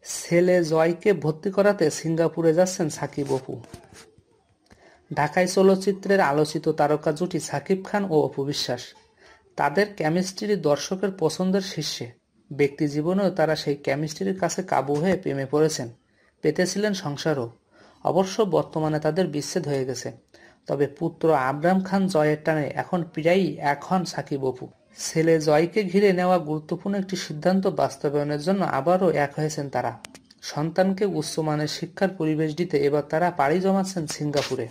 ছেলে জয়কে ভর্তি করাতে সিঙ্গাপুরে যাচ্ছেন সাকিব অপু। ঢাকায় চলচ্চিত্রের আলোচিত তারকা জুটি সাকিব খান ও অপু বিশ্বাস। তাদের কেমিস্ট্রি দর্শকের পছন্দের শীর্ষে। ব্যক্তি জীবনেও তারা সেই কেমিস্ট্রির কাছে কাবু হয়ে প্রেমে পড়েছেন, পেতেছিলেন সংসারও। অবশ্য বর্তমানে তাদের বিচ্ছেদ হয়ে গেছে। তবে পুত্র আবরাম খান জয়ের টানে এখন প্রায়ই এক হন সাকিব অপু। ছেলে জয়কে ঘিরে নেওয়া গুরুত্বপূর্ণ একটি সিদ্ধান্ত বাস্তবায়নের জন্য আবারও এক হয়েছেন তারা। সন্তানকে উচ্চমানের শিক্ষার পরিবেশ দিতে এবার তারা পাড়ি জমাচ্ছেন সিঙ্গাপুরে।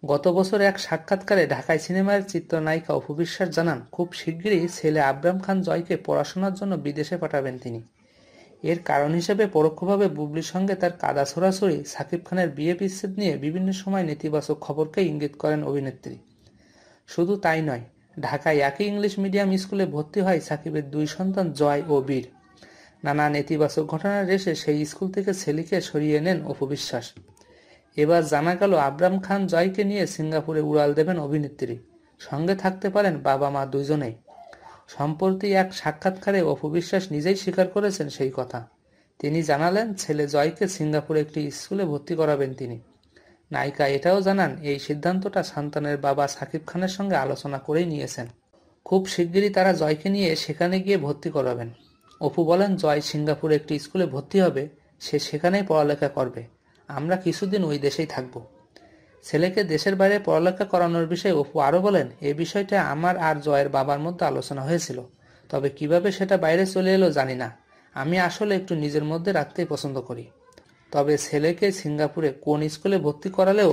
গত বছর এক সাক্ষাৎকারে ঢাকাই সিনেমার চিত্রনায়িকা অপু বিশ্বাস জানান, খুব শিগগিরই ছেলে আবরাম খান জয়কে পড়াশোনার জন্য বিদেশে পাঠাবেন তিনি। এর কারণ হিসেবে পরোক্ষভাবে বুবলির সঙ্গে তার কাদা ছোড়াছড়ি, সাকিব খানের বিয়ে বিচ্ছেদ নিয়ে বিভিন্ন সময় নেতিবাচক খবরকে ইঙ্গিত করেন অভিনেত্রী। শুধু তাই নয়, ঢাকায় একই ইংলিশ মিডিয়াম স্কুলে ভর্তি হয় সাকিবের দুই সন্তান জয় ও বীর। নানা নেতিবাচক ঘটনার রেশে সেই স্কুল থেকে ছেলেকে সরিয়ে নেন অপু বিশ্বাস। এবার জানা গেল আবরাম খান জয়কে নিয়ে সিঙ্গাপুরে উড়াল দেবেন অভিনেত্রী। সঙ্গে থাকতে পারেন বাবা মা দুজনেই। সম্প্রতি এক সাক্ষাৎকারে অপু বিশ্বাস নিজেই স্বীকার করেছেন সেই কথা। তিনি জানালেন, ছেলে জয়কে সিঙ্গাপুরে একটি স্কুলে ভর্তি করাবেন তিনি। নায়িকা এটাও জানান, এই সিদ্ধান্তটা সন্তানের বাবা সাকিব খানের সঙ্গে আলোচনা করেই নিয়েছেন। খুব শিগগিরই তারা জয়কে নিয়ে সেখানে গিয়ে ভর্তি করাবেন। অপু বলেন, জয় সিঙ্গাপুরে একটি স্কুলে ভর্তি হবে, সে সেখানেই পড়ালেখা করবে। আমরা কিছুদিন ওই দেশেই থাকব। ছেলেকে দেশের বাইরে পড়ালেখা করানোর বিষয়ে অপু আরও বলেন, এ বিষয়টা আমার আর জয়ের বাবার মধ্যে আলোচনা হয়েছিল, তবে কিভাবে সেটা বাইরে চলে এলো জানি না। আমি আসলে একটু নিজের মধ্যে রাখতেই পছন্দ করি। তবে ছেলেকে সিঙ্গাপুরে কোন স্কুলে ভর্তি করালেও